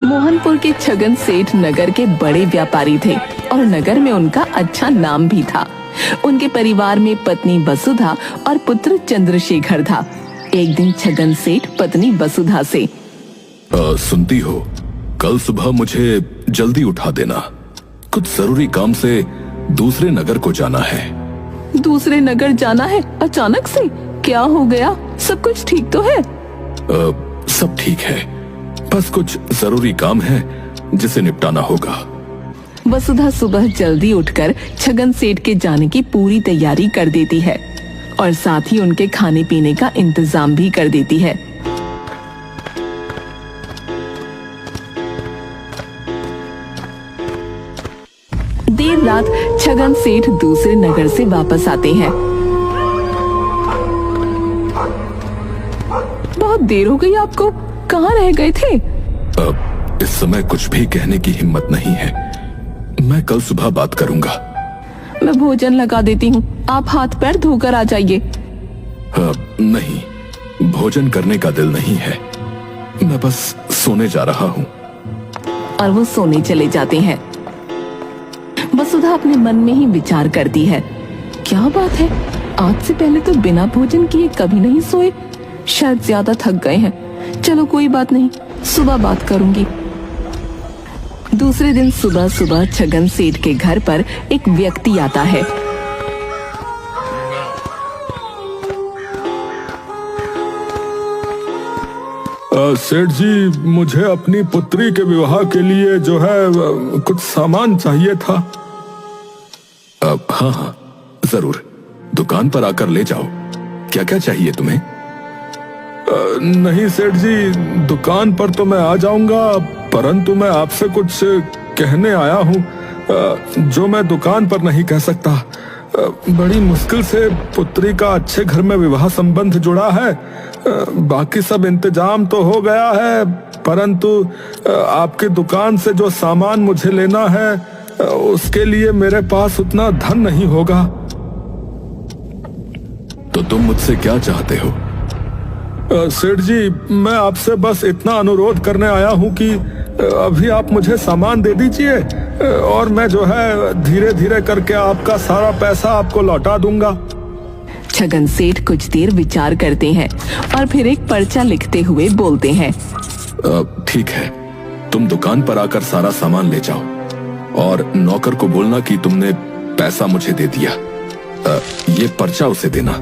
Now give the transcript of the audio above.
मोहनपुर के छगन सेठ नगर के बड़े व्यापारी थे और नगर में उनका अच्छा नाम भी था। उनके परिवार में पत्नी वसुधा और पुत्र चंद्रशेखर था। एक दिन छगन सेठ पत्नी वसुधा से, सुनती हो, कल सुबह मुझे जल्दी उठा देना, कुछ जरूरी काम से दूसरे नगर को जाना है। दूसरे नगर जाना है? अचानक से क्या हो गया? सब कुछ ठीक तो है? सब ठीक है, बस कुछ जरूरी काम है जिसे निपटाना होगा। वसुधा सुबह जल्दी उठकर छगन सेठ के जाने की पूरी तैयारी कर देती है और साथ ही उनके खाने पीने का इंतजाम भी कर देती है। देर रात छगन सेठ दूसरे नगर से वापस आते हैं। बहुत देर हो गई आपको, कहाँ रह गए थे? अब इस समय कुछ भी कहने की हिम्मत नहीं है, मैं कल सुबह बात करूंगा। मैं भोजन लगा देती हूँ, आप हाथ पैर धोकर आ जाइए। नहीं, भोजन करने का दिल नहीं है, मैं बस सोने जा रहा हूँ। और वो सोने चले जाते हैं। वसुधा अपने मन में ही विचार करती है, क्या बात है, आज से पहले तो बिना भोजन किए कभी नहीं सोए, शायद ज्यादा थक गए हैं। चलो कोई बात नहीं, सुबह बात करूंगी। दूसरे दिन सुबह सुबह छगन सेठ के घर पर एक व्यक्ति आता है। सेठ जी, मुझे अपनी पुत्री के विवाह के लिए जो है कुछ सामान चाहिए था। हाँ, जरूर, दुकान पर आकर ले जाओ। क्या क्या चाहिए तुम्हें? नहीं सेठ जी, दुकान पर तो मैं आ जाऊंगा, परंतु मैं आपसे कुछ कहने आया हूँ जो मैं दुकान पर नहीं कह सकता। बड़ी मुश्किल से पुत्री का अच्छे घर में विवाह संबंध जुड़ा है। बाकी सब इंतजाम तो हो गया है, परंतु आपकी दुकान से जो सामान मुझे लेना है उसके लिए मेरे पास उतना धन नहीं होगा। तो तुम मुझसे क्या चाहते हो? सेठ जी, मैं आपसे बस इतना अनुरोध करने आया हूँ कि अभी आप मुझे सामान दे दीजिए और मैं जो है धीरे धीरे करके आपका सारा पैसा आपको लौटा दूंगा। छगन सेठ कुछ देर विचार करते हैं और फिर एक पर्चा लिखते हुए बोलते हैं, ठीक है, तुम दुकान पर आकर सारा सामान ले जाओ और नौकर को बोलना कि तुमने पैसा मुझे दे दिया। ये पर्चा उसे देना।